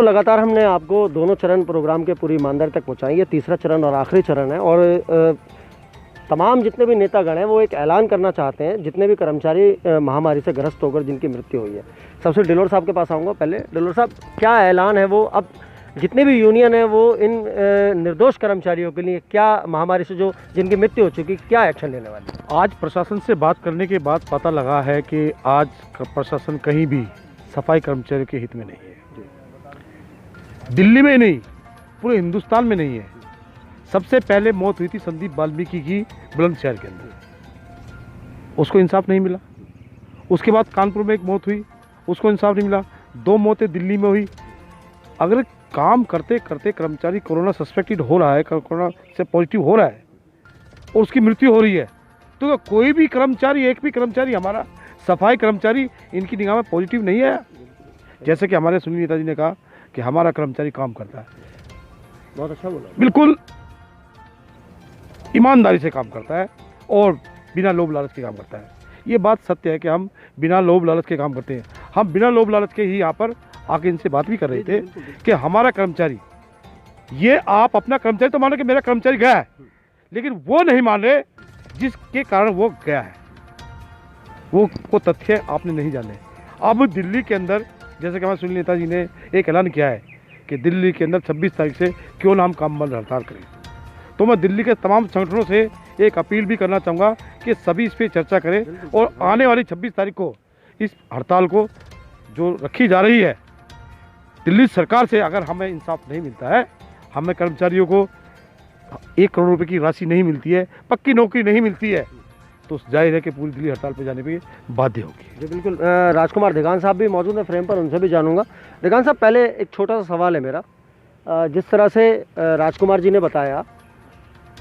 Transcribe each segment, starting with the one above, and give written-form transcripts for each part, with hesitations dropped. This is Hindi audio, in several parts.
लगातार हमने आपको दोनों चरण प्रोग्राम के पूरी ईमानदारी तक पहुँचाई। ये तीसरा चरण और आखिरी चरण है और तमाम जितने भी नेतागण हैं वो एक ऐलान करना चाहते हैं, जितने भी कर्मचारी महामारी से ग्रस्त होकर जिनकी मृत्यु हुई है। सबसे डिलोर साहब के पास आऊँगा। पहले डिलोर साहब, क्या ऐलान है वो, अब जितने भी यूनियन है वो इन निर्दोष कर्मचारियों के लिए क्या महामारी से जो जिनकी मृत्यु हो चुकी, क्या एक्शन लेने वाले हैं? आज प्रशासन से बात करने के बाद पता लगा है कि आज प्रशासन कहीं भी सफाई कर्मचारियों के हित में नहीं है। दिल्ली में नहीं, पूरे हिंदुस्तान में नहीं है। सबसे पहले मौत हुई थी संदीप वाल्मीकि की बुलंदशहर के अंदर, उसको इंसाफ नहीं मिला। उसके बाद कानपुर में एक मौत हुई, उसको इंसाफ नहीं मिला। 2 मौतें दिल्ली में हुई। अगर काम करते करते कर्मचारी कोरोना सस्पेक्टेड हो रहा है, कोरोना से पॉजिटिव हो रहा है और उसकी मृत्यु हो रही है, तो कोई भी कर्मचारी, एक भी कर्मचारी, हमारा सफाई कर्मचारी इनकी निगाह में पॉजिटिव नहीं है। जैसे कि हमारे सुनील नेताजी ने कहा कि हमारा कर्मचारी काम करता है, बहुत अच्छा बोला, बिल्कुल ईमानदारी से काम करता है और बिना लोभ लालच के काम करता है। ये बात सत्य है कि हम बिना लोभ लालच के काम करते हैं। हम बिना लोभ लालच के ही यहाँ पर आके इनसे बात भी कर रहे थे कि हमारा कर्मचारी, ये आप अपना कर्मचारी तो मानो कि मेरा कर्मचारी गया है, लेकिन वो नहीं मान रहे जिसके कारण वो गया है। वो तथ्य आपने नहीं जाने। अब दिल्ली के अंदर, जैसे कि हमारे सुनील नेताजी ने एक ऐलान किया है कि दिल्ली के अंदर 26 तारीख से क्यों ना हम काम बंद हड़ताल करें, तो मैं दिल्ली के तमाम संगठनों से एक अपील भी करना चाहूँगा कि सभी इस पर चर्चा करें और आने वाली 26 तारीख को इस हड़ताल को जो रखी जा रही है दिल्ली सरकार से, अगर हमें इंसाफ नहीं मिलता है, हमें कर्मचारियों को 1 करोड़ रुपए की राशि नहीं मिलती है, पक्की नौकरी नहीं मिलती है, तो जाहिर है कि पूरी दिल्ली हड़ताल पर जाने पे बाध्य होगी। जी बिल्कुल। राजकुमार देगान साहब भी मौजूद हैं फ्रेम पर, उनसे भी जानूंगा। देगान साहब, पहले एक छोटा सा सवाल है मेरा। जिस तरह से राजकुमार जी ने बताया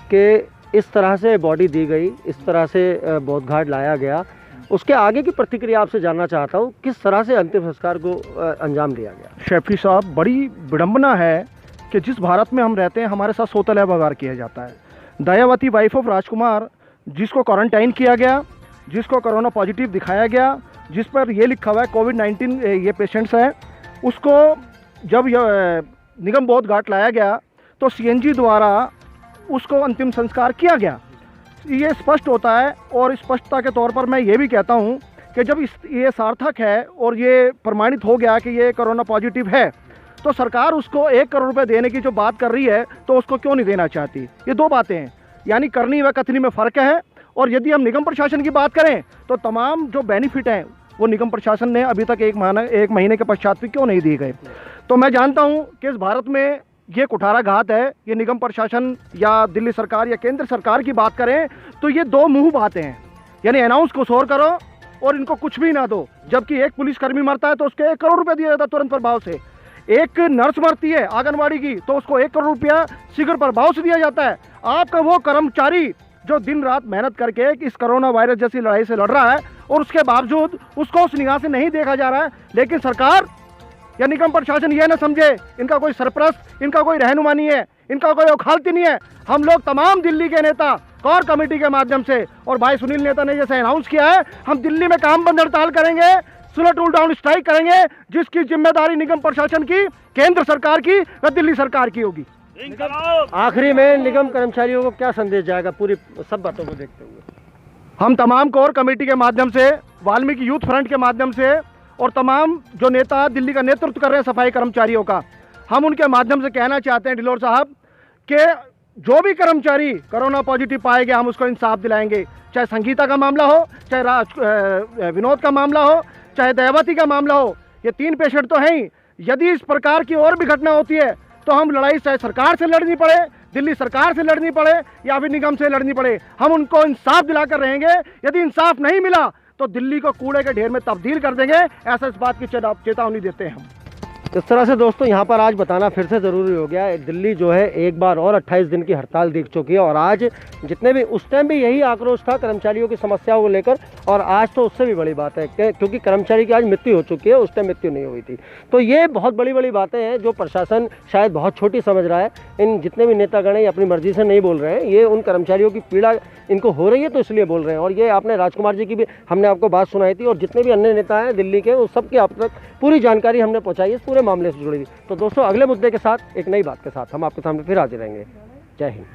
कि इस तरह से बॉडी दी गई, इस तरह से बोधघाट लाया गया, उसके आगे की प्रतिक्रिया आपसे जानना चाहता हूँ। किस तरह से अंतिम संस्कार को अंजाम दिया गया? शेफी साहब, बड़ी विडंबना है कि जिस भारत में हम रहते हैं हमारे साथ सौतेला व्यवहार किया जाता है। दयावती वाइफ ऑफ राजकुमार, जिसको क्वारंटाइन किया गया, जिसको कोरोना पॉजिटिव दिखाया गया, जिस पर ये लिखा हुआ है कोविड-19 ये पेशेंट्स है, उसको जब निगम बोधघाट लाया गया तो सीएनजी द्वारा उसको अंतिम संस्कार किया गया। ये स्पष्ट होता है और स्पष्टता के तौर पर मैं ये भी कहता हूँ कि जब ये सार्थक है और ये प्रमाणित हो गया कि ये कोरोना पॉजिटिव है, तो सरकार उसको 1 करोड़ रुपए देने की जो बात कर रही है तो उसको क्यों नहीं देना चाहती? ये 2 बातें हैं, यानी करनी व कथनी में फ़र्क है। और यदि हम निगम प्रशासन की बात करें तो तमाम जो बेनिफिट हैं वो निगम प्रशासन ने अभी तक 1 महीने के पश्चात भी क्यों नहीं दिए गए। तो मैं जानता हूँ कि इस भारत में ये कुठाराघात है। ये निगम प्रशासन या दिल्ली सरकार या केंद्र सरकार की बात करें तो ये 2 मुंह बातें हैं, यानी अनाउंस को शोर करो और इनको कुछ भी ना दो। जबकि एक पुलिसकर्मी मरता है तो उसके 1 करोड़ रुपये दिया जाता है तुरंत प्रभाव से। एक नर्स मरती है आंगनवाड़ी की तो उसको 1 करोड़ रुपया शीघ्र प्रभाव से दिया जाता है। आपका वो कर्मचारी जो दिन रात मेहनत करके इस कोरोना वायरस जैसी लड़ाई से लड़ रहा है और उसके बावजूद उसको उस निगाह से नहीं देखा जा रहा है। लेकिन सरकार या निगम प्रशासन ये ना समझे इनका कोई सरपरस्त, इनका कोई रहनुमा नहीं है, इनका कोई औखालती नहीं है। हम लोग तमाम दिल्ली के नेता कोर कमेटी के माध्यम से, और भाई सुनील नेता ने जैसे अनाउंस किया है, हम दिल्ली में काम बंद हड़ताल करेंगे, सुलह टूल डाउन स्ट्राइक करेंगे, जिसकी जिम्मेदारी निगम प्रशासन की, केंद्र सरकार की व दिल्ली सरकार की होगी। आखिरी में निगम कर्मचारियों को क्या संदेश जाएगा पूरी सब बातों को देखते हुए? हम तमाम कोर कमेटी के माध्यम से, वाल्मीकि यूथ फ्रंट के माध्यम से और तमाम जो नेता दिल्ली का नेतृत्व कर रहे हैं सफाई कर्मचारियों का, हम उनके माध्यम से कहना चाहते हैं डिलोर साहब कि जो भी कर्मचारी कोरोना पॉजिटिव पाए गए हम उसको इंसाफ दिलाएंगे। चाहे संगीता का मामला हो, चाहे विनोद का मामला हो, चाहे दयावती का मामला हो, ये 3 पेशेंट तो हैं ही। यदि इस प्रकार की और भी घटना होती है तो हम लड़ाई चाहे सरकार से लड़नी पड़े, दिल्ली सरकार से लड़नी पड़े या फिर निगम से लड़नी पड़े, हम उनको इंसाफ दिलाकर रहेंगे। यदि इंसाफ नहीं मिला तो दिल्ली को कूड़े के ढेर में तब्दील कर देंगे, ऐसा इस बात की चेतावनी देते हैं हम। इस तरह से दोस्तों यहाँ पर आज बताना फिर से ज़रूरी हो गया है। दिल्ली जो है एक बार और 28 दिन की हड़ताल देख चुकी है और आज जितने भी, उस टाइम भी यही आक्रोश था कर्मचारियों की समस्याओं को लेकर, और आज तो उससे भी बड़ी बात है क्योंकि कर्मचारी की आज मृत्यु हो चुकी है, उस टाइम मृत्यु नहीं हुई थी। तो ये बहुत बड़ी बड़ी बातें हैं जो प्रशासन शायद बहुत छोटी समझ रहा है। इन जितने भी नेतागण हैं अपनी मर्जी से नहीं बोल रहे हैं, ये उन कर्मचारियों की पीड़ा इनको हो रही है तो इसलिए बोल रहे हैं। और ये आपने राजकुमार जी की भी हमने आपको बात सुनाई थी और जितने भी अन्य नेता हैं दिल्ली के, उस सब की आप तक पूरी जानकारी हमने पहुँचाई है इस पूरे मामले से जुड़ी हुई। तो दोस्तों अगले मुद्दे के साथ, एक नई बात के साथ हम आपके सामने फिर हाजिर रहेंगे। जय हिंद।